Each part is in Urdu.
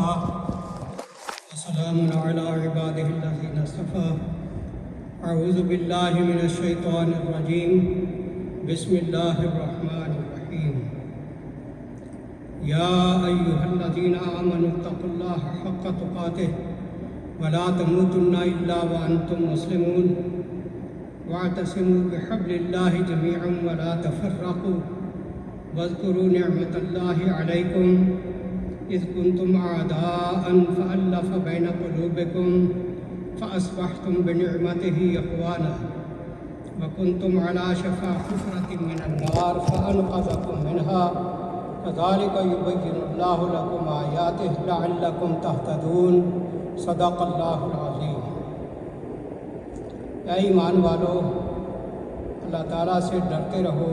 وكفى وسلام على عباده الذين اصطفى أعوذ بالله من الشيطان الرجيم بسم الله الرحمن الرحيم يا أيها الذين آمنوا اتقوا الله حق تقاته ولا تموتن إلا وأنتم مسلمون واعتصموا بحبل الله جميعا ولا تفرقوا واذكروا نعمة الله عليكم إذ كنتم أعداء فألف بين قلوبكم فأصبحتم بنعمته إخوانا وكنتم على شفا حفرة من النار فأنقذكم منها كذلك يبين الله لكم آياته لعلكم تهتدون صدق اللہ العظیم۔ اے ایمان والو، اللہ تعالیٰ سے ڈرتے رہو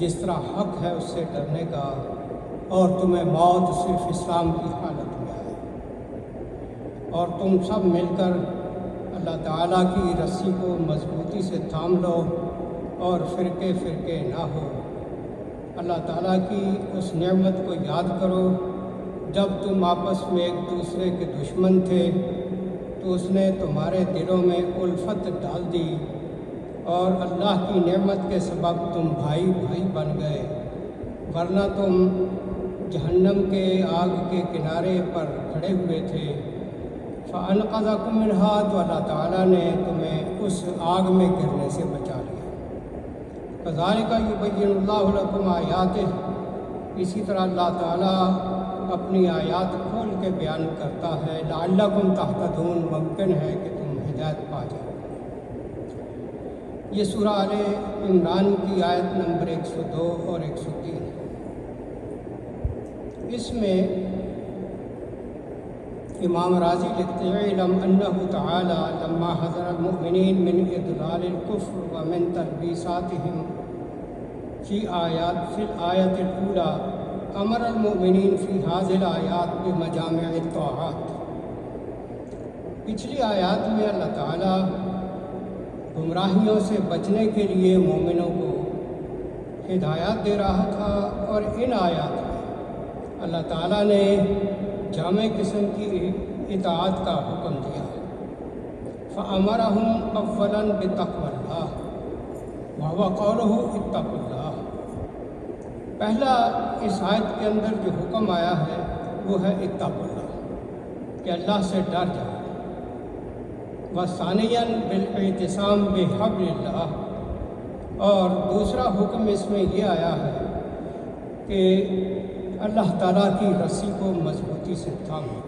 جس طرح حق ہے اس سے ڈرنے کا، اور تمہیں موت صرف اسلام کی حالت میں ہے، اور تم سب مل کر اللہ تعالیٰ کی رسی کو مضبوطی سے تھام لو اور فرقے فرقے نہ ہو۔ اللہ تعالیٰ کی اس نعمت کو یاد کرو جب تم آپس میں ایک دوسرے کے دشمن تھے تو اس نے تمہارے دلوں میں الفت ڈال دی، اور اللہ کی نعمت کے سبب تم بھائی بھائی بن گئے، ورنہ تم جہنم کے آگ کے کنارے پر کھڑے ہوئے تھے۔ فَأَنْقَذَكُم مِّنْهَا، تو اللہ تعالیٰ نے تمہیں اس آگ میں گرنے سے بچا لیا۔ كَذَلِكَ يُبَيِّنُ اللَّهُ لَكُمْ آيَاتِهِ، اسی طرح اللہ تعالیٰ اپنی آیات کھول کے بیان کرتا ہے، لعلکم تہتدون، ممکن ہے کہ تم ہدایت پا جاؤ۔ یہ سورہ آل عمران کی آیت نمبر 102 اور 103۔ اس میں امام راضی لکھتے ہیں، اعلم انہ تعالی لما حذر المؤمنین من اضلال الکفر ومن تلبیساتہم فی الآیت الاولی امر المؤمنین فی هذه الآیات بمجامع الطاعات۔ پچھلی آیات میں اللہ تعالیٰ گمراہیوں سے بچنے کے لیے مومنوں کو ہدایات دے رہا تھا، اور ان آیات میں اللہ تعالیٰ نے جامع قسم کی اطاعت کا حکم دیا۔ فَأَمَرَهُمْ أَوَّلًا بِتَقْوَى اللَّهِ وَهُوَ قَوْلُهُ اتَّقُوا اللَّهَ۔ پہلا اس آیت کے اندر جو حکم آیا ہے وہ ہے اتقوا اللہ، کہ اللہ سے ڈر جائے۔ وَثَانِيًا بِالْاعْتِصَامِ بِحَبْلِ اللَّهِ، اور دوسرا حکم اس میں یہ آیا ہے کہ اللہ تعالیٰ کی رسی کو مضبوطی سے تھامو۔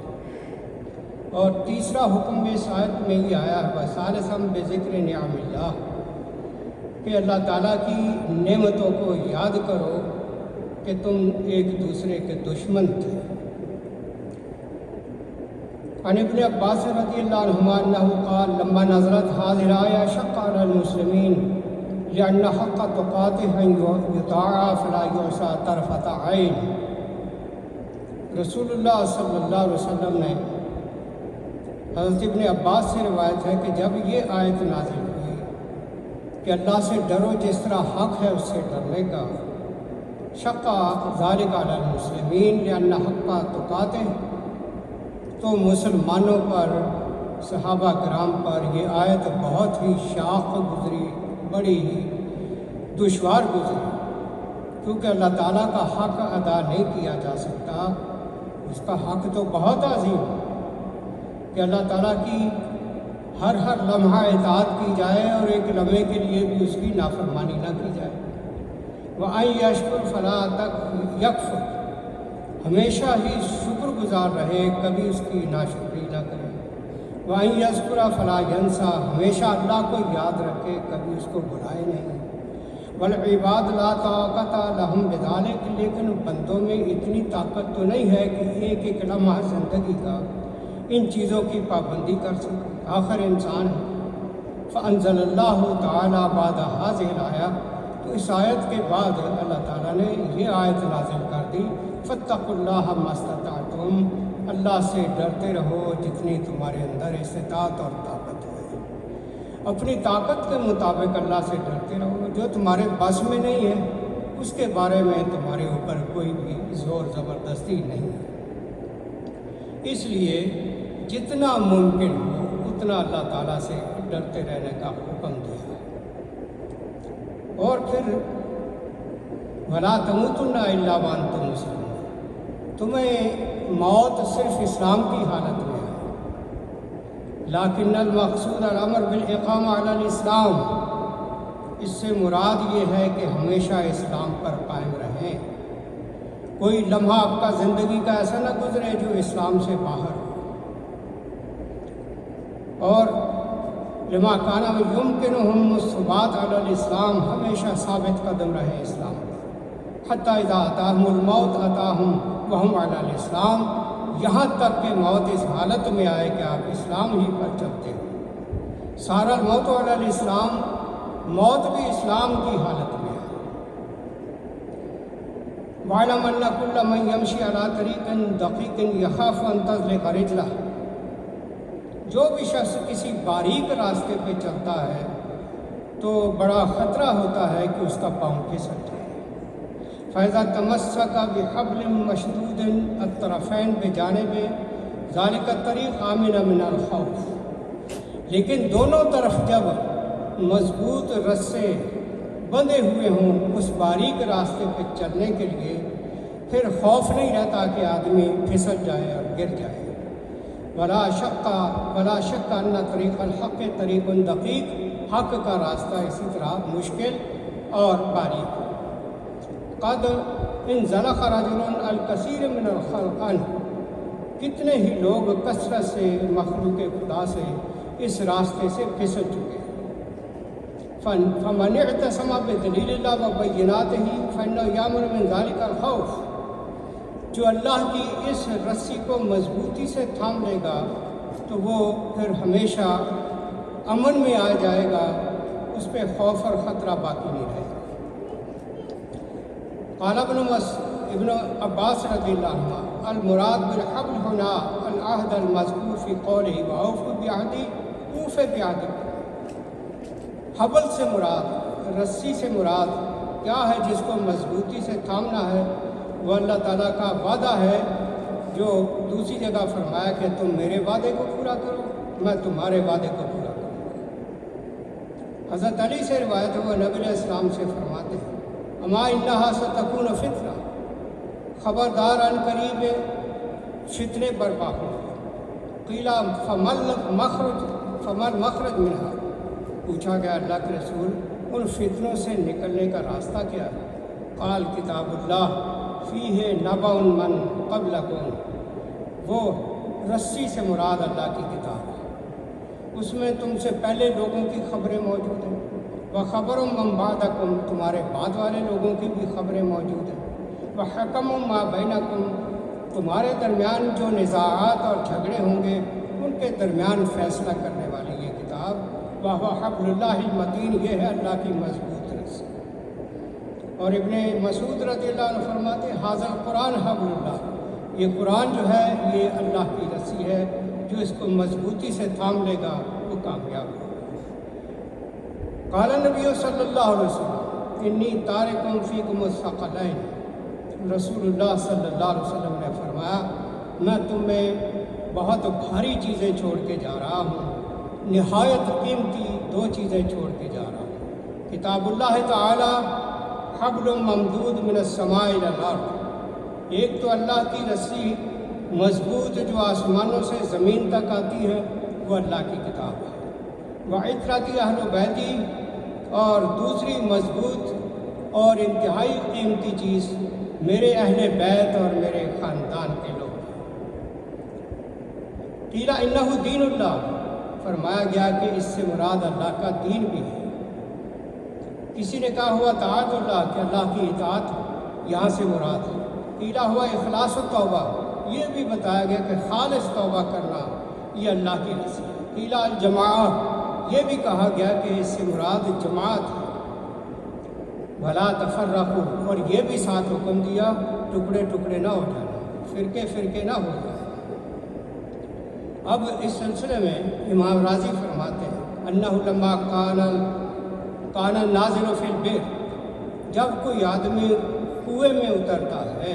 اور تیسرا حکم اس آیت میں یہ آیا ہے وَثَالِثًا بِذِكْرِ نِعَمِ اللَّهِ، کہ اللہ تعالیٰ کی نعمتوں کو یاد کرو کہ تم ایک دوسرے کے دشمن تھے۔ عن ابن عباس رضی اللہ عنہما انہ قال لما نزلت هذه الآية شق على المسلمين لأن حق تقاته أن يطاع فلا يعصى طرفة عين۔ رسول اللہ صلی اللہ علیہ وسلم نے حضرت ابن عباس سے روایت ہے کہ جب یہ آیت نازل ہوئی کہ اللہ سے ڈرو جس طرح حق ہے اس سے ڈرنے کا، شق ذالک علی المسلمین لأن حق تقاته، تو مسلمانوں پر، صحابہ کرام پر یہ آیت بہت ہی شاق گزری، بڑی ہی دشوار گزری، کیونکہ اللہ تعالیٰ کا حق ادا نہیں کیا جا سکتا۔ اس کا حق تو بہت عظیم ہے کہ اللہ تعالیٰ کی ہر لمحہ اطاعت کی جائے اور ایک لمحے کے لیے بھی اس کی نافرمانی نہ کی جائے۔ وَأَن يَشْكُرْ فَلَا يَكْفُرْ، ہمیشہ ہی شکر گزار رہے، کبھی اس کی ناشکری نہ کرے۔ وَأَن يَذْكُرَ فَلَا يَنْسَى، ہمیشہ اللہ کو یاد رکھے، کبھی اس کو بھلائے نہیں۔ وَالْعِبَادُ لَا طَاقَةَ لَهُمْ بِذَلِكَ، لیکن بندوں میں اتنی طاقت تو نہیں ہے کہ ایک ایک لمحہ زندگی کا ان چیزوں کی پابندی کر سکے، آخر انسان ہے۔ فَأَنزَلَ اللَّهُ تَعَالَى بَعْدَ هَذِهِ الْآيَةِ، تو اس آیت کے بعد اللہ تعالیٰ نے یہ آیت نازل کر دی، فَاتَّقُوا اللَّهَ مَا اسْتَطَعْتُمْ، اللہ سے ڈرتے رہو جتنی تمہارے اندر استطاعت اور طاقت ہے۔ اپنی طاقت کے مطابق اللہ سے ڈرتے رہو، جو تمہارے بس میں نہیں ہے اس کے بارے میں تمہارے اوپر کوئی بھی زور زبردستی نہیں ہے۔ اس لیے جتنا ممکن ہو اتنا اللہ تعالیٰ سے ڈرتے رہنے کا حکم دیا۔ اور پھر وَلَا تَمُوتُنَّ إِلَّا وَأَنْتُم مُّسْلِمُونَ، تمہیں موت صرف اسلام کی حالت میں ہے، لیکن المقصود الامر بالاقامہ علی الاسلام، اس سے مراد یہ ہے کہ ہمیشہ اسلام پر قائم رہیں، کوئی لمحہ آپ کا زندگی کا ایسا نہ گزرے جو اسلام سے باہر ہو، اور لما کان یمکنہم الثبات علی الاسلام، ہمیشہ ثابت قدم رہے اسلام پر، حتی اذا اتاہم الموت اتاہم وہم علی الاسلام، یہاں تک کہ موت اس حالت میں آئے کہ آپ اسلام ہی پر چلتے ہو۔ سارا الموت علی الاسلام، موت بھی اسلام کی حالت میں ہے۔ وَاعْلَمْ أَنَّ كُلَّ مَنْ يَمْشِي عَلَىٰ طَرِيقٍ دَقِيقٍ يَخَافُ أَن تَزْلِقَ رِجْلَهُ، جو بھی شخص کسی باریک راستے پہ چلتا ہے تو بڑا خطرہ ہوتا ہے کہ اس کا پاؤں پھسل جائے۔ فَإِذَا تَمَسَّكَ بِحَبْلٍ مَّشْدُودٍ الطَّرَفَيْنِ بِجَانِبِ ذَلِكَ الطَّرِيقُ آمِنًا مِّنَ الْخَوْفِ، لیکن دونوں طرف جب مضبوط رسے بندھے ہوئے ہوں اس باریک راستے پہ چلنے کے لیے، پھر خوف نہیں رہتا کہ آدمی پھسل جائے اور گر جائے۔ ولا شک ان طریق الحق طریق دقیق، حق کا راستہ اسی طرح مشکل اور باریک۔ قد انزلق رجل الکثیر من الخلق، کتنے ہی لوگ کثرت سے مخلوق خدا سے اس راستے سے پھسل چکے۔ فمن اعتصم بدلیل اللہ وبیناتہ فإنہ یأمن من ذلک الخوف، جو اللہ کی اس رسی کو مضبوطی سے تھام لے گا تو وہ پھر ہمیشہ امن میں آ جائے گا، اس پہ خوف اور خطرہ باقی نہیں رہے گا۔ قال ابن عباس رضی اللہ عنہ، المراد بالحبل ہنا العہد المذکور فی قولہ وأوفوا بعہدی اوف بعہدی، حبل سے مراد، رسی سے مراد کیا ہے جس کو مضبوطی سے تھامنا ہے؟ وہ اللہ تعالیٰ کا وعدہ ہے جو دوسری جگہ فرمایا کہ تم میرے وعدے کو پورا کرو، میں تمہارے وعدے کو پورا کروں۔ حضرت علی سے روایت ہے، وہ نبی علیہ السلام سے فرماتے ہیں، اما انہا ستکون فتنہ، خبردار ان قریب فتنے برپا ہوں گے۔ قیل فمل مخرج منہا، پوچھا گیا اللہ کے رسول ان فتنوں سے نکلنے کا راستہ کیا ہے؟ قال کتاب اللہ فیہ نبأ من قبلکم، وہ رسی سے مراد اللہ کی کتاب ہے، اس میں تم سے پہلے لوگوں کی خبریں موجود ہیں، وخبر من بعدکم، تمہارے بعد والے لوگوں کی بھی خبریں موجود ہیں، وحکم ما بینکم، تمہارے درمیان جو نزاعات اور جھگڑے ہوں گے ان کے درمیان فیصلہ کرنے والی یہ کتاب، وَهُوَ حبل اللہ المتین، یہ ہے اللہ کی مضبوط رسی۔ اور ابن مسعود رضی اللہ عنہ فرماتے ہیں، ھذا القرآن حبل اللہ، یہ قرآن جو ہے یہ اللہ کی رسی ہے، جو اس کو مضبوطی سے تھام لے گا وہ کامیاب ہوگا۔ قال نبی صلی اللہ علیہ وسلم انی تارک فیکم الثقلین، رسول اللہ صلی اللہ علیہ وسلم نے فرمایا میں تمہیں بہت بھاری چیزیں چھوڑ کے جا رہا ہوں، نہایت قیمتی دو چیزیں چھوڑ کے جا رہا ہوں، کتاب اللہ تعالی حبل ممدود من السماء الی الارض، ایک تو اللہ کی رسی مضبوط جو آسمانوں سے زمین تک آتی ہے وہ اللہ کی کتاب ہے، وعطرتی اہل بیتی، اور دوسری مضبوط اور انتہائی قیمتی چیز میرے اہل بیت اور میرے خاندان کے لوگ ہیں۔ قیل انہ دین اللہ، فرمایا گیا کہ اس سے مراد اللہ کا دین بھی ہے۔ کسی نے کہا ہوا طاعت اللہ، کہ اللہ کی اطاعت یہاں سے مراد ہے۔ قیلا ہوا اخلاص و توبہ، یہ بھی بتایا گیا کہ خالص توبہ کرنا یہ اللہ کی رسی ہے۔ قیلا الجماعہ، یہ بھی کہا گیا کہ اس سے مراد جماعت ہے۔ ولا تفرقوا، اور یہ بھی ساتھ حکم دیا ٹکڑے ٹکڑے نہ ہو جانا، فرقے فرقے نہ ہو جانا۔ اب اس سلسلے میں امام راضی فرماتے ہیں انہ لما کان النازل فی البئر، جب کوئی آدمی کنویں میں اترتا ہے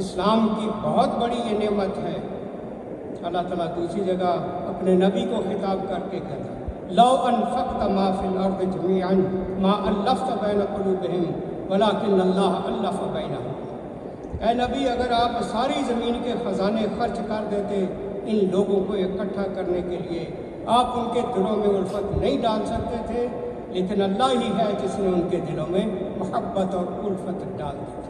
اسلام کی بہت بڑی یہ نعمت ہے۔ اللہ تعالیٰ دوسری جگہ اپنے نبی کو خطاب کر کے کہتا لو انفقت ما فی الارض جمیعا ما الفت بین قلوبہم ولکن اللہ الف بینہم۔ اے نبی، اگر آپ ساری زمین کے خزانے خرچ کر دیتے ان لوگوں کو اکٹھا کرنے کے لیے، آپ ان کے دلوں میں الفت نہیں ڈال سکتے تھے، لیکن اللہ ہی ہے جس نے ان کے دلوں میں محبت اور الفت ڈال دی تھی۔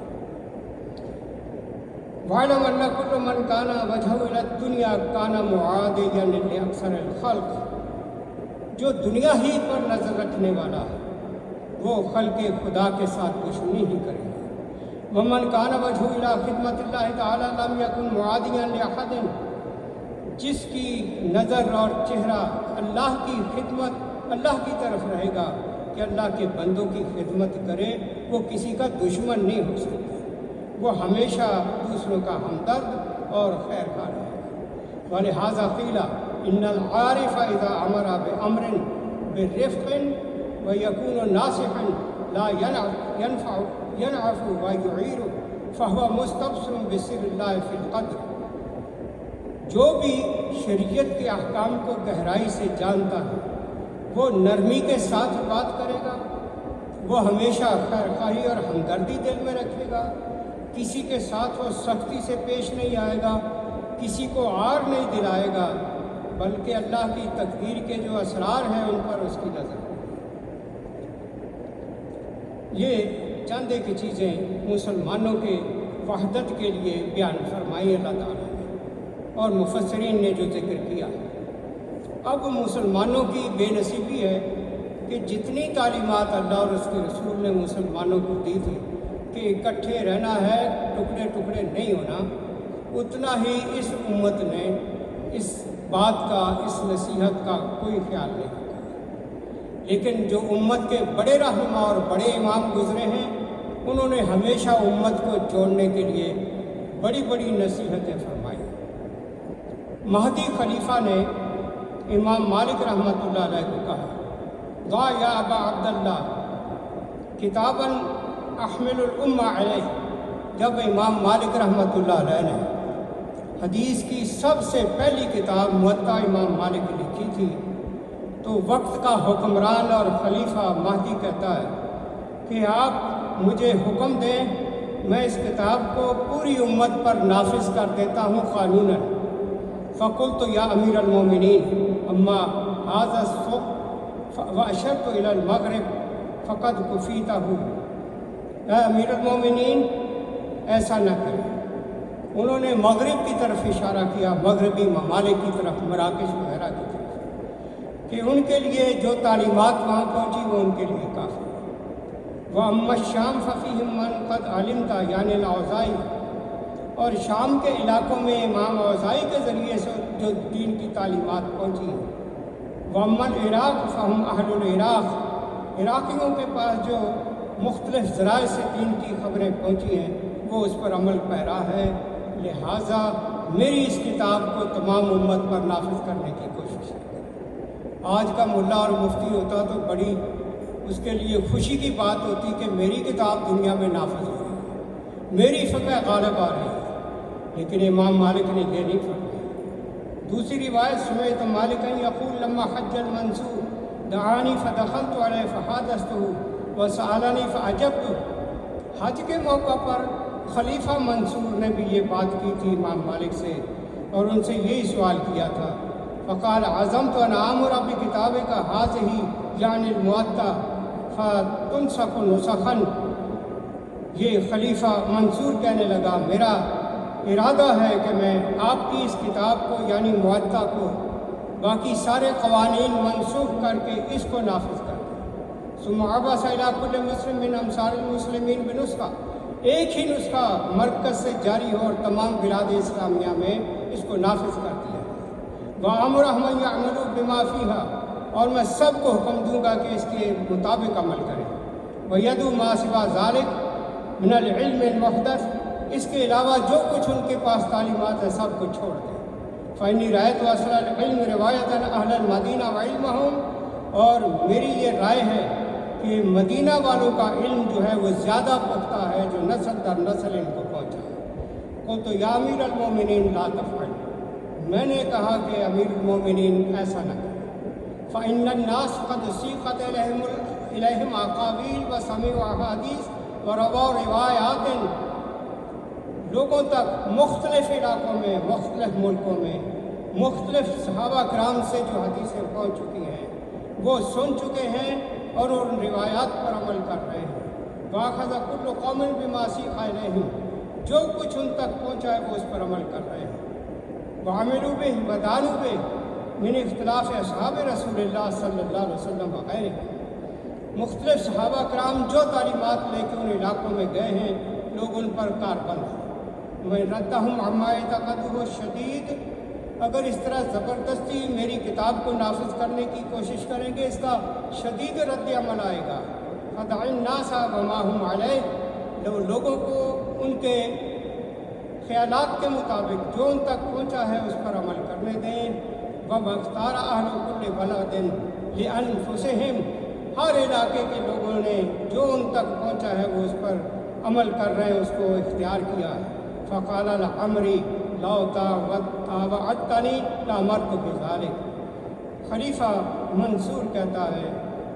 وَاعْلَمْ أَنَّ كُلُّ مَنْ كَانَ وَجْهُهُ إِلَى الدُّنْيَا كَانَ مُعَادِيًا لِأَكْثَرِ الْخَلْقِ۔ جو دنیا ہی پر نظر رکھنے والا ہے وہ خلق خدا کے ساتھ دشمنی ہی کرے گا۔ وَمَنْ كَانَ وَجْهُهُ إِلَى خِدْمَةِ اللَّهِ تَعَالَى لَمْ يَكُنْ مُعَادِيًا لِأَحَدٍ۔ جس کی نظر اور چہرہ اللہ کی خدمت، اللہ کی طرف رہے گا کہ اللہ کے بندوں کی خدمت کرے، وہ کسی کا دشمن نہیں ہو سکتا، وہ ہمیشہ دوسروں کا ہمدرد اور خیر خواہ رہے گا۔ وَلِهَٰذَا قِيلَ إِنَّ الْعَارِفَ إِذَا أَمَرَ بِأَمْرٍ بِرِفْقٍ وَيَكُونُ نَاصِحًا لَا يَنْعَفُ وَيُعِيرُ فَهُوَ مُسْتَبْصِرٌ بِسِرِّ اللَّهِ فِي الْقَدْرِ۔ جو بھی شریعت کے احکام کو گہرائی سے جانتا ہے وہ نرمی کے ساتھ بات کرے گا، وہ ہمیشہ خیر خواہی اور ہمدردی دل میں رکھے گا، کسی کے ساتھ وہ سختی سے پیش نہیں آئے گا، کسی کو عار نہیں دلائے گا، بلکہ اللہ کی تقدیر کے جو اسرار ہیں ان پر اس کی نظر۔ یہ چند ایک چیزیں مسلمانوں کے وحدت کے لیے بیان فرمائی اللہ تعالیٰ نے اور مفسرین نے جو ذکر کیا۔ اب مسلمانوں کی بے نصیبی ہے کہ جتنی تعلیمات اللہ اور اس کے رسول نے مسلمانوں کو دی تھی کہ اکٹھے رہنا ہے، ٹکڑے ٹکڑے نہیں ہونا، اتنا ہی اس امت نے اس بات کا، اس نصیحت کا کوئی خیال نہیں رکھا۔ لیکن جو امت کے بڑے رہنما اور بڑے امام گزرے ہیں انہوں نے ہمیشہ امت کو جوڑنے کے لیے بڑی بڑی نصیحتیں فرمائی۔ مہدی خلیفہ نے امام مالک رحمۃ اللہ علیہ کو کہا ضع یا ابا عبداللہ کتاباً احمل الامہ علیہ۔ جب امام مالک رحمۃ اللہ علیہ نے حدیث کی سب سے پہلی کتاب موطا امام مالک لکھی تھی تو وقت کا حکمران اور خلیفہ مہدی کہتا ہے کہ آپ مجھے حکم دیں، میں اس کتاب کو پوری امت پر نافذ کر دیتا ہوں قانوناً۔ فقلت یا امیر المومنین اما هذا الصبح واشرت الى المغرب فقد کفیتہ۔ اے امیر المومنین ایسا نہ کریں۔ انہوں نے مغرب کی طرف اشارہ کیا، مغربی ممالک کی طرف، مراکش وغیرہ کی طرف، کہ ان کے لیے جو تعلیمات وہاں پہنچی وہ ان کے لیے کافی ہے۔ وَأَمَّا الشَّامُ فَفِيهِمْ مَنْ قَدْ عَلِمْتَ یعنی الأوزاعی، اور شام کے علاقوں میں امام اوزاعی کے ذریعے سے جو دین کی تعلیمات پہنچی ہیں۔ وَأَمَّا العراق فَهُمْ أَهْلُ العراق، عراقیوں کے پاس جو مختلف ذرائع سے دین کی خبریں پہنچی ہیں وہ اس پر عمل پیرا ہے، لہٰذا میری اس کتاب کو تمام امت پر نافذ کرنے کی کوشش ہے۔ آج کا ملا اور مفتی ہوتا تو بڑی اس کے لیے خوشی کی بات ہوتی کہ میری کتاب دنیا میں نافذ ہو رہی ہے، میری فقہ غالب آ رہی ہے، لیکن امام مالک نے یہ نہیں فرمایا۔ دوسری روایت سمعت مالکا یقول لما حج المنصور دعانی فدخلت علیہ فحادثته وسألنی فعجبت۔ حج کے موقع پر خلیفہ منصور نے بھی یہ بات کی تھی امام مالک سے اور ان سے یہی سوال کیا تھا۔ فقال عزمت ان آمر بکتابک هذه یعنی الموطا فتنسخ نسخا۔ یہ خلیفہ منصور کہنے لگا میرا ارادہ ہے کہ میں آپ کی اس کتاب کو یعنی موطا کو باقی سارے قوانین منسوخ کر کے اس کو نافذ کر دوں۔ ثم عبس الی کل مسلم من امثال المسلمین بنسخہ، ایک ہی نسخہ مرکز سے جاری ہو اور تمام بلاد اسلامیہ میں اس کو نافذ کر دیا۔ وَأَمُرَهُمْ أَن يَعْمَلُوا بِمَا فِيهَا، اور میں سب کو حکم دوں گا کہ اس کے مطابق عمل کریں۔ وَيَدُوا مَا سِوَى ذَلِكَ مِنَ الْعِلْمِ الْمُحْدَثِ، اس کے علاوہ جو کچھ ان کے پاس تعلیمات ہے سب کو چھوڑ دیں۔ فَإِنِّي رَأَيْتُ أَصْلَ الْعِلْمِ رِوَایَةً أَهْلَ الْمَدِینَةِ وَعِلْمَهُمْ، اور میری یہ رائے ہے کہ مدینہ والوں کا علم جو ہے وہ زیادہ پختہ ہے جو نسل در نسل ان کو پہنچا ہے۔ کو تو یا امیر المومنین لا تفعل، میں نے کہا کہ امیر المومنین ایسا نہ کریں۔ فإن الناس قد سیقت الیہم اقاویل و سمعوا احادیث و رواؤ روایات، لوگوں تک مختلف علاقوں میں، مختلف ملکوں میں، مختلف صحابہ کرام سے جو حدیثیں پہنچ چکی ہیں وہ سن چکے ہیں اور ان روایات پر عمل کر رہے ہیں۔ وَأَخَذَ كُلُّ قَوْمٍ بِمَا سِيقَ إِلَيْهِمْ، جو کچھ ان تک پہنچا ہے وہ اس پر عمل کر رہے ہیں۔ وَعَمِلُوا بِهِ وَدَانُوا بِهِ مِنْ اختلاف اصحاب رسول اللہ صلی اللہ علیہ وسلم وغیرہ، مختلف صحابہ کرام جو تعلیمات لے کے ان علاقوں میں گئے ہیں لوگ ان پر کاربند ہیں۔ وَإِنْ رَدَّهُمْ عَمَّا يَعْتَقِدُهُ الشَّدِيدُ، اگر اس طرح زبردستی میری کتاب کو نافذ کرنے کی کوشش کریں گے اس کا شدید رد عمل آئے گا۔ فَدَعِ النَّاسَ وَمَا هُمْ عَلَيْهِ، لوگوں کو ان کے خیالات کے مطابق جو ان تک پہنچا ہے اس پر عمل کرنے دیں۔ وَاخْتَارَ أَهْلُ كُلِّ بَلَدٍ لِأَنفُسِهِمْ، ہر علاقے کے لوگوں نے جو ان تک پہنچا ہے وہ اس پر عمل کر رہے ہیں، اس کو اختیار کیا ہے۔ فَقَالَ لِعَمْرٍ لَوْ تَابَعْتَنِي لَأَمَرْتُ بِذَلِكَ، خلیفہ منصور کہتا ہے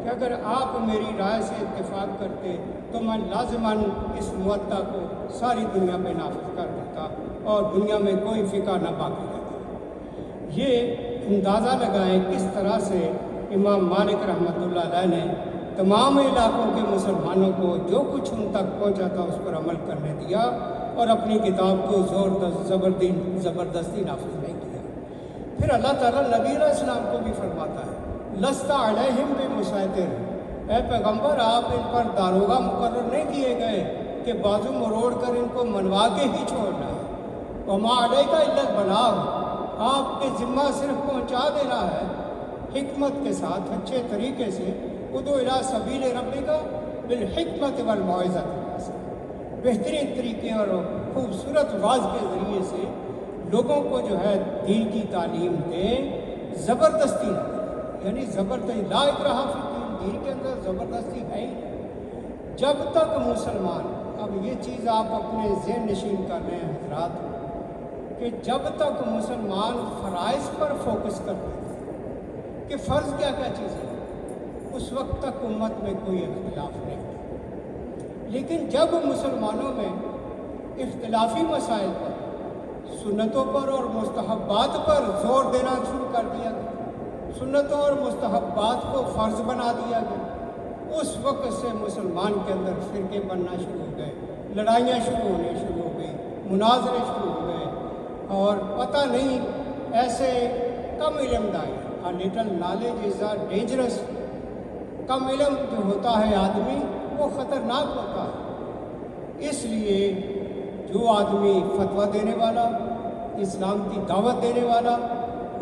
کہ اگر آپ میری رائے سے اتفاق کرتے تو میں لازماً اس موطا کو ساری دنیا میں نافذ کر دیتا اور دنیا میں کوئی فقہ نہ باقی رہتا۔ یہ اندازہ لگائیں کس طرح سے امام مالک رحمۃ اللہ علیہ نے تمام علاقوں کے مسلمانوں کو جو کچھ ان تک پہنچا تھا اس پر عمل کرنے دیا اور اپنی کتاب کو زبردستی نافذ نہیں کیا۔ پھر اللہ تعالیٰ نبی علیہ السلام کو بھی فرماتا ہے لست علیہم بمسیطر، اے پیغمبر آپ ان پر داروغہ مقرر نہیں کیے گئے کہ بازو مروڑ کر ان کو منوا کے ہی چھوڑنا ہے۔ وما علیک الا البلاغ، آپ کے ذمہ صرف پہنچا دینا ہے حکمت کے ساتھ، اچھے طریقے سے۔ ادعو الی سبیل ربک بالحکمت والموعظۃ الحسنہ، بہترین طریقے اور خوبصورت واعظ کے ذریعے سے لوگوں کو جو ہے دین کی تعلیم دیں، زبردستی نہ کریں، یعنی زبردستی لا اکراہ فی الدین، دین کے اندر زبردستی ہے ہی نہیں۔ جب تک مسلمان، اب یہ چیز آپ اپنے ذہن نشین کر رہے ہیں حضرات، کہ جب تک مسلمان فرائض پر فوکس کرتے ہیں کہ فرض کیا کیا چیز ہے، اس وقت تک امت میں کوئی اختلاف نہیں ہے۔ لیکن جب مسلمانوں میں اختلافی مسائل پر، سنتوں پر اور مستحبات پر زور دینا شروع کر دیا گیا، سنتوں اور مستحبات کو فرض بنا دیا گیا، اس وقت سے مسلمان کے اندر فرقے بننا شروع ہو گئے، لڑائیاں شروع ہونی شروع ہو گئی، مناظرے شروع ہو گئے، اور پتہ نہیں ایسے کم علم دائیں، a little knowledge is a dangerous، کم علم جو ہوتا ہے آدمی وہ خطرناک ہوتا ہے۔ اس لیے جو آدمی فتویٰ دینے والا، اسلام کی دعوت دینے والا،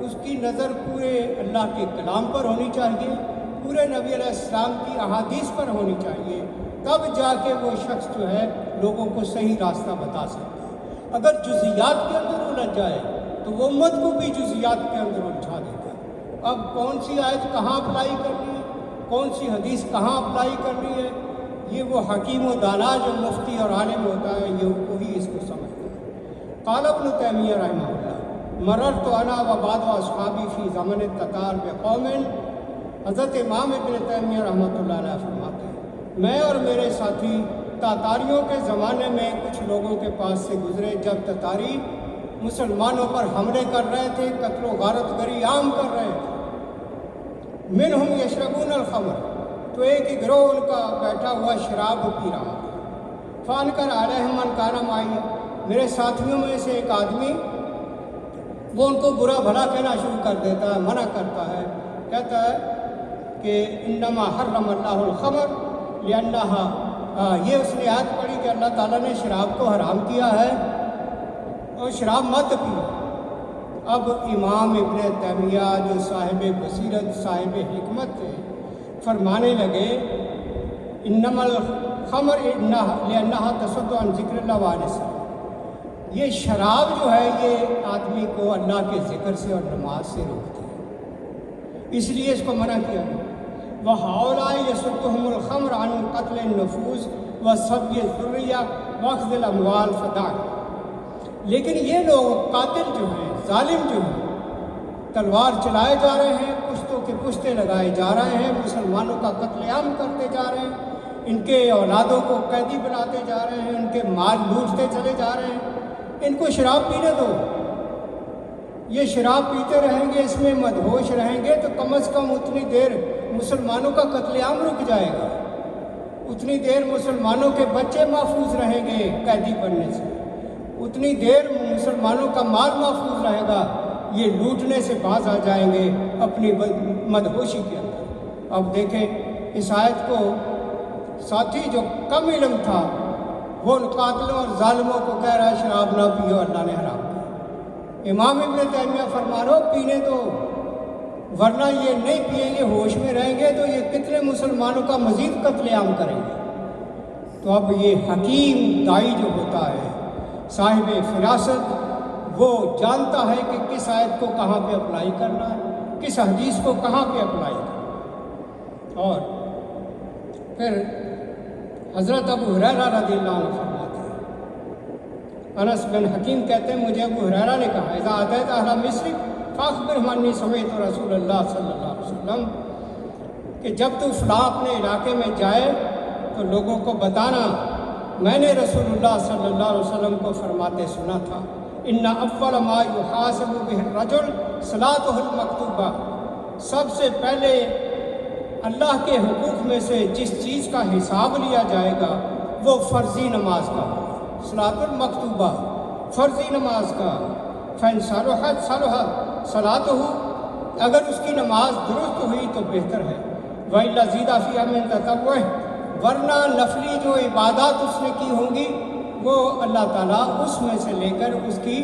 اس کی نظر پورے اللہ کے کلام پر ہونی چاہیے، پورے نبی علیہ السلام کی احادیث پر ہونی چاہیے، تب جا کے وہ شخص جو ہے لوگوں کو صحیح راستہ بتا سکتا ہے۔ اگر جزیات کے اندر الجھ جائے تو وہ امت کو بھی جزیات کے اندر الجھا دیتا ہے۔ اب کون سی آیت کہاں اپلائی کرنی ہے، کون سی حدیث کہاں اپلائی کرنی ہے، یہ وہ حکیم و دانا جو مفتی اور عالم ہوتا ہے یہ وہی اس کو سمجھتا ہے۔ قال ابن تیمیہ رحمہ اللہ مررت انا و بعض اصحابی فی زمن التتار بقوم، حضرت امام ابن تیمیہ رحمۃ اللہ علیہ فرماتے ہیں میں اور میرے ساتھی تاتاریوں کے زمانے میں کچھ لوگوں کے پاس سے گزرے جب تتاری مسلمانوں پر حملے کر رہے تھے، قتل و غارت گری عام کر رہے تھے۔ منہم یشربون الخمر، تو ایک ہی گروہ ان کا بیٹھا ہوا شراب پی رہا تھا۔ فانکر علیہم من کان معی، میرے ساتھیوں میں سے ایک آدمی وہ ان کو برا بھلا کہنا شروع کر دیتا ہے، منع کرتا ہے، کہتا ہے کہ انما حرم اللہ الخمر لانہا، یہ اس نے آیت پڑھی کہ اللہ تعالیٰ نے شراب کو حرام کیا ہے اور شراب مت پیو۔ اب امام ابن تیمیہ جو صاحب بصیرت، صاحب حکمت تھے، فرمانے لگے انما الخمر لانہا تصد عن ذکر اللہ وعنہ، یہ شراب جو ہے یہ آدمی کو اللہ کے ذکر سے اور نماز سے روکتی ہے، اس لیے اس کو منع کیا گیا۔ وَهَؤُلَاءِ يَصُدُّهُمُ الْخَمْرُ عَنْ قَتْلِ النُّفُوسِ وَسَبْيِ الذُّرِّيَّةِ وَأَخْذِ الْأَمْوَالِ فَدَعَ۔ لیکن یہ لوگ قاتل جو ہیں، ظالم جو ہیں، تلوار چلائے جا رہے ہیں، پشتوں کے پشتے لگائے جا رہے ہیں، مسلمانوں کا قتل عام کرتے جا رہے ہیں، ان کے اولادوں کو قیدی بناتے جا رہے ہیں، ان کے مال لوٹتے چلے جا رہے ہیں۔ ان کو شراب پینے دو، یہ شراب پیتے رہیں گے، اس میں مدہوش رہیں گے تو کم از کم اتنی دیر مسلمانوں کا قتل عام رک جائے گا، اتنی دیر مسلمانوں کے بچے محفوظ رہیں گے قیدی بننے سے، اتنی دیر مسلمانوں کا مال محفوظ رہے گا، یہ لوٹنے سے باز آ جائیں گے اپنی مدہوشی کے اندر۔ اب دیکھیں اس آیت کو ساتھی جو کم علم تھا وہ ان قاتلوں اور ظالموں کو کہہ رہا ہے شراب نہ پیو، اللہ نے حرام کیا۔ امام ابن تیمیہ فرما رہا ہو پینے دو، ورنہ یہ نہیں پیئیں گے، ہوش میں رہیں گے تو یہ کتنے مسلمانوں کا مزید قتل عام کریں گے۔ تو اب یہ حکیم دائی جو ہوتا ہے، صاحب فراست، وہ جانتا ہے کہ کس آیت کو کہاں پہ اپلائی کرنا ہے، کس حدیث کو کہاں پہ اپلائی کرنا ہے۔ اور پھر حضرت ابو ہریرہ رضی اللہ عنہ فرماتے ہیں، انس بن حکیم کہتے ہیں مجھے ابو ہریرہ نے کہا اذا اتیت اہل مصر فاخبرهم انی سمعت رسول اللہ صلی اللہ علیہ وسلم، کہ جب تو فلاں اپنے علاقے میں جائے تو لوگوں کو بتانا میں نے رسول اللہ صلی اللہ علیہ وسلم کو فرماتے سنا تھا ان اول ما یحاسب به الرجل صلاته المکتوبہ، سب سے پہلے اللہ کے حقوق میں سے جس چیز کا حساب لیا جائے گا وہ فرضی نماز کا ہوگا، صلاۃ المکتوبہ، فرضی نماز کا۔ فإن صلحت صلحت صلاته، اگر اس کی نماز درست ہوئی تو بہتر ہے، وإلا زید فیہا من تطوع، ورنہ نفلی جو عبادات اس نے کی ہوں گی وہ اللہ تعالیٰ اس میں سے لے کر اس کی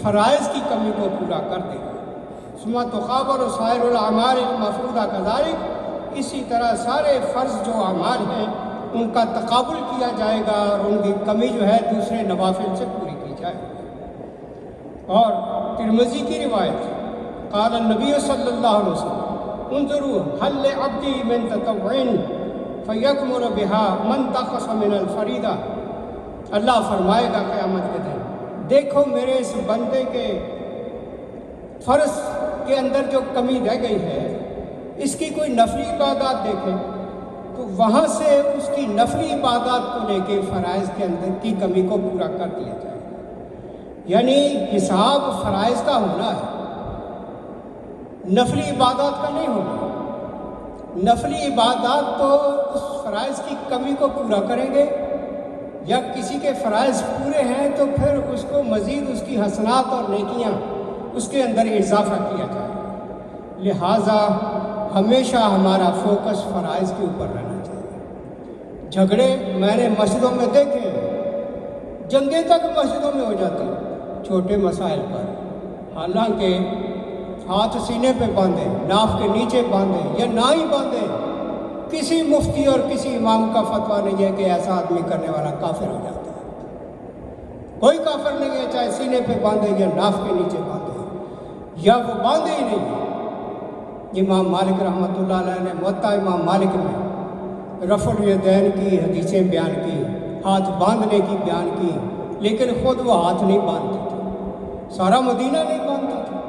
فرائض کی کمی کو پورا کر دے گا۔ ثم تقابل سائر الاعمال المفروضہ کذالک، اسی طرح سارے فرض جو اعمال ہیں ان کا تقابل کیا جائے گا اور ان کی کمی جو ہے دوسرے نوافل سے پوری کی جائے گی۔ اور ترمذی کی روایت قال النبی صلی اللہ علیہ وسلم انظروا هل لعبدی من تطوع فیکمل بها من تقص من الفریضہ، اللہ فرمائے گا قیامت کے دن دیکھو میرے اس بندے کے فرض کے اندر جو کمی رہ گئی ہے، اس کی کوئی نفلی عبادات دیکھیں تو وہاں سے اس کی نفلی عبادات کو لے کے فرائض کے اندر کی کمی کو پورا کر دیا جائے گا۔ یعنی حساب فرائض کا ہونا ہے، نفلی عبادات کا نہیں ہونا۔ نفلی عبادات تو اس فرائض کی کمی کو پورا کریں گے، یا کسی کے فرائض پورے ہیں تو پھر اس کو مزید اس کی حسنات اور نیکیاں اس کے اندر اضافہ کیا جائے گا۔ لہٰذا ہمیشہ ہمارا فوکس فرائض کے اوپر رہنا چاہیے۔ جھگڑے میں نے مسجدوں میں دیکھے، جنگیں تک مسجدوں میں ہو جاتی چھوٹے مسائل پر، حالانکہ ہاتھ سینے پہ باندھے، ناف کے نیچے باندھے یا نہ ہی باندھے، کسی مفتی اور کسی امام کا فتویٰ نہیں ہے کہ ایسا آدمی کرنے والا کافر ہو جاتا ہے۔ کوئی کافر نہیں ہے چاہے سینے پہ باندھے یا ناف کے نیچے باندھے یا وہ باندھے ہی نہیں۔ امام مالک رحمۃ اللہ علیہ نے موطا امام مالک میں رفع الیدین کی حدیثیں بیان کی، ہاتھ باندھنے کی بیان کی، لیکن خود وہ ہاتھ نہیں باندھتے تھے، سارا مدینہ نہیں باندھتا تھا،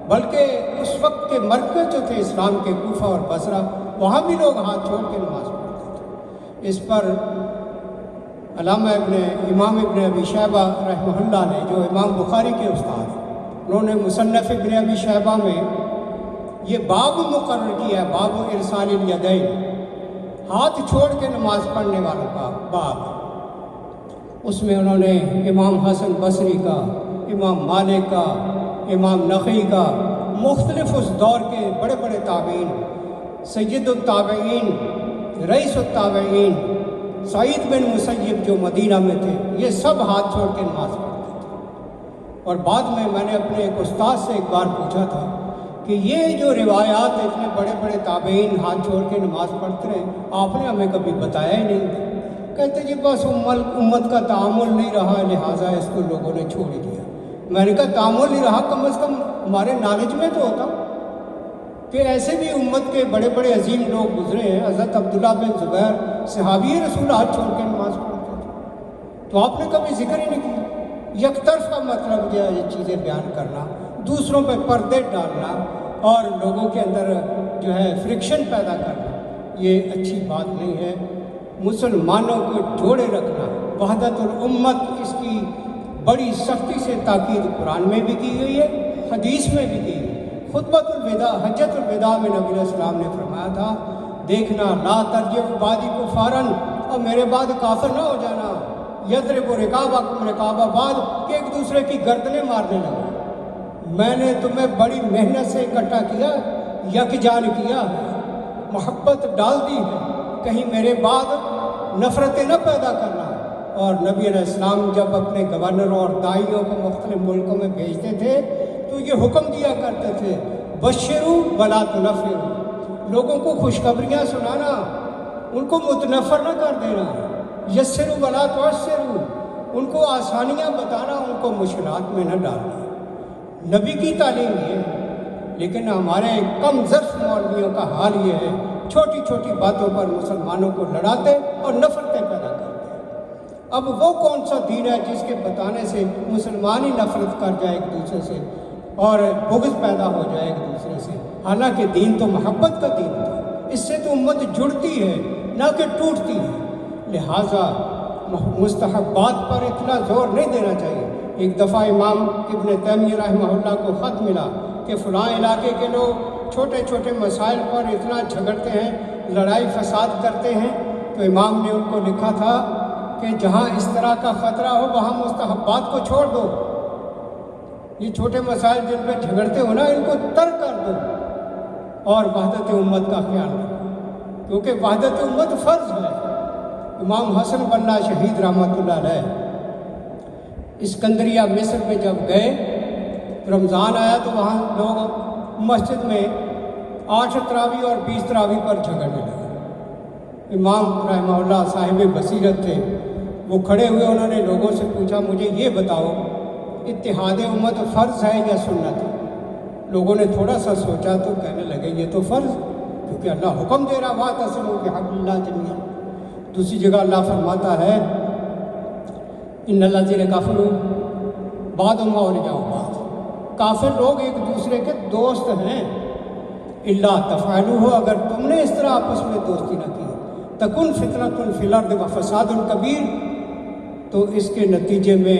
بلکہ اس وقت کے مرکز جو تھے اسلام کے کوفہ اور بصرہ، وہاں بھی لوگ ہاتھ چھوڑ کے نماز پڑھتے تھے۔ اس پر علامہ امام ابن ابی شیبہ رحمہ اللہ نے، جو امام بخاری کے استاد ہیں، انہوں نے مصنف ابن ابی شیبہ میں یہ باب مقرر کیا ہے، باب ارسال الیدین، ہاتھ چھوڑ کے نماز پڑھنے والوں کا باب۔ اس میں انہوں نے امام حسن بصری کا، امام مالک کا، امام نخعی کا، مختلف اس دور کے بڑے بڑے تابعین، سید التابعین، رئیس التابعین، سعید بن مسیب جو مدینہ میں تھے، یہ سب ہاتھ چھوڑ کے نماز پڑھتے تھے۔ اور بعد میں نے اپنے ایک استاد سے ایک بار پوچھا تھا کہ یہ جو روایات اتنے بڑے بڑے تابعین ہاتھ چھوڑ کے نماز پڑھتے رہے، آپ نے ہمیں کبھی بتایا ہی نہیں۔ کہتے جی بس امت کا تعامل نہیں رہا، لہٰذا اس کو لوگوں نے چھوڑ دیا۔ میں نے کہا تعامل نہیں رہا، کم از کم ہمارے نالج میں تو ہوتا کہ ایسے بھی امت کے بڑے بڑے عظیم لوگ گزرے ہیں. حضرت عبداللہ بن زبیر صحابی رسول ہاتھ چھوڑ کے نماز پڑھتے تھے, تو آپ نے کبھی ذکر ہی نہیں کیا. یک طرفہ مطلب جو ہے یہ چیزیں بیان کرنا, دوسروں پہ پردے ڈالنا اور لوگوں کے اندر جو ہے فرکشن پیدا کرنا, یہ اچھی بات نہیں ہے. مسلمانوں کو جوڑے رکھنا, وحدت الامت, اس کی بڑی سختی سے تاکید قرآن میں بھی کی گئی ہے, حدیث میں بھی کی گئی. خطبۃ الوداع, حجۃ الوداع میں نبی علیہ السلام نے فرمایا تھا, دیکھنا لا ترجعوا بعدی کفارا, اور میرے بعد کافر نہ ہو جانا. یضرب رقابکم رقاب بعض, کہ ایک دوسرے کی گردنیں مارنے لگے. میں نے تمہیں بڑی محنت سے اکٹھا کیا, یکجان کیا ہے, محبت ڈال دی ہے, کہیں میرے بعد نفرتیں نہ پیدا کرنا. اور نبی علیہ السلام جب اپنے گورنروں اور داعیوں کو مختلف ملکوں میں بھیجتے تھے تو یہ حکم دیا کرتے تھے, بشروا ولا تنفروا, لوگوں کو خوشخبریاں سنانا, ان کو متنفر نہ کر دینا. یسروا ولا تعسروا, ان کو آسانیاں بتانا, ان کو مشکلات میں نہ ڈالنا. نبی کی تعلیم یہ ہے. لیکن ہمارے کم ظرف مولویوں کا حال یہ ہے, چھوٹی چھوٹی باتوں پر مسلمانوں کو لڑاتے اور نفرتیں پیدا کرتے. اب وہ کون سا دین ہے جس کے بتانے سے مسلمان ہی نفرت کر جائے ایک دوسرے سے اور بغض پیدا ہو جائے ایک دوسرے سے؟ حالانکہ دین تو محبت کا دین تھا, اس سے تو امت جڑتی ہے نہ کہ ٹوٹتی ہے. لہٰذا مستحبات پر اتنا زور نہیں دینا چاہیے. ایک دفعہ امام ابن تیمیہ رحمہ اللہ کو خط ملا کہ فلاں علاقے کے لوگ چھوٹے چھوٹے مسائل پر اتنا جھگڑتے ہیں, لڑائی فساد کرتے ہیں. تو امام نے ان کو لکھا تھا کہ جہاں اس طرح کا خطرہ ہو وہاں مستحبات کو چھوڑ دو. یہ چھوٹے مسائل جن پہ جھگڑتے ہو نا, ان کو ترک کر دو اور وحدت امت کا خیال رکھو, کیونکہ وحدت امت فرض ہے. امام حسن بننا شہید رحمۃ اللہ علیہ اسکندریہ مصر میں جب گئے, رمضان آیا تو وہاں لوگ مسجد میں 8 تراویح اور 20 تراویح پر جھگڑنے لگے. امام رحمہ اللہ صاحب بصیرت تھے, وہ کھڑے ہوئے, انہوں نے لوگوں سے پوچھا مجھے یہ بتاؤ اتحاد امت فرض ہے یا سنت ہے؟ لوگوں نے تھوڑا سا سوچا تو کہنے لگے یہ تو فرض, کیونکہ اللہ حکم دے رہا واعتصموا بحبل اللہ جمیعا. دوسری جگہ اللہ فرماتا ہے ان الذین کفروا بعضهم اولیاء بعض, کافر لوگ ایک دوسرے کے دوست ہیں. الا تفعلوہ, اگر تم نے اس طرح آپس میں دوستی نہ کی, تکن فتنۃ فی الارض وفساد کبیر, تو اس کے نتیجے میں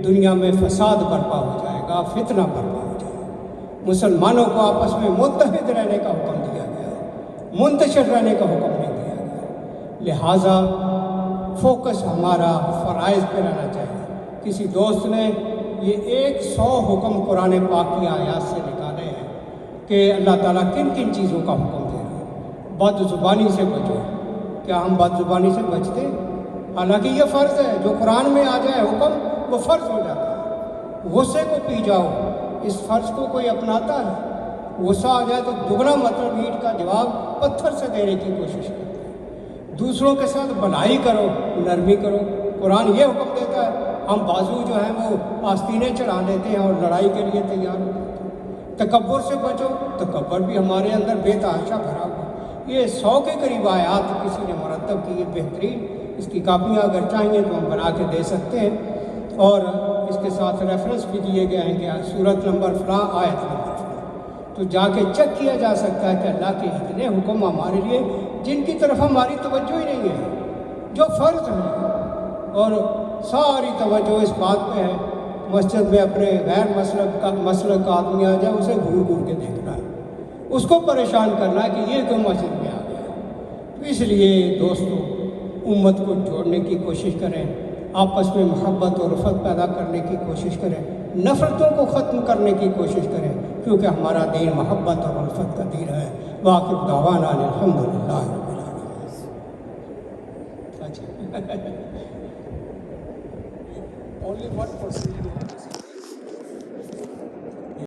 دنیا میں فساد برپا ہو جائے گا, فتنہ برپا ہو جائے گا. مسلمانوں کو آپس میں متحد رہنے کا حکم دیا گیا ہے, منتشر رہنے کا حکم نہیں دیا گیا. لہٰذا فوکس ہمارا فرائض پہ رہنا چاہیے. کسی دوست نے یہ 100 حکم قرآن پاک کی آیات سے نکالے ہیں کہ اللہ تعالیٰ کن کن چیزوں کا حکم دے رہا ہے. بد زبانی سے بچو. کیا ہم بد زبانی سے بچتے ہیں؟ حالانکہ یہ فرض ہے, جو قرآن میں آ جائے حکم وہ فرض ہو جاتا ہے. غصے کو پی جاؤ, اس فرض کو کوئی اپناتا ہے؟ غصہ آ جائے تو دگنا مطلب اینٹ کا جواب پتھر سے دینے کی کوشش کرتے ہیں. دوسروں کے ساتھ بھلائی کرو, نرمی کرو. قرآن یہ حکم دیتا ہے, ہم بازو جو ہیں وہ آستینیں چڑھا لیتے ہیں اور لڑائی کے لیے تیار ہو جاتے ہیں. تکبر سے بچو, تکبر بھی ہمارے اندر بے تحاشا بھرا ہوا. یہ 100 کے قریب آیات کسی نے مرتب کی, یہ بہترین. اس کی کاپیاں اگر چاہیے تو ہم بنا کے دے سکتے ہیں, اور اس کے ساتھ ریفرنس بھی دیے گئے ہیں کہ سورت نمبر فلاں, آیت نمبر فلاں, تو جا کے چیک کیا جا سکتا ہے کہ اللہ کے اتنے حکم ہمارے لیے جن کی طرف ہماری توجہ ہی نہیں ہے, جو فرض ہیں, اور ساری توجہ اس بات پہ ہے مسجد میں اپنے غیر مسلک کا آدمی آ جائے اسے گھور گھور کے دیکھنا ہے, اس کو پریشان کرنا ہے کہ یہ کیوں مسجد میں آ گیا. تو اس لیے دوستوں امت کو جوڑنے کی کوشش کریں, آپس میں محبت اور رفت پیدا کرنے کی کوشش کریں, نفرتوں کو ختم کرنے کی کوشش کریں, کیونکہ ہمارا دین محبت اور رفت کا دین ہے. واقف دعوانا الحمدللہ رب العالمین. Only one person.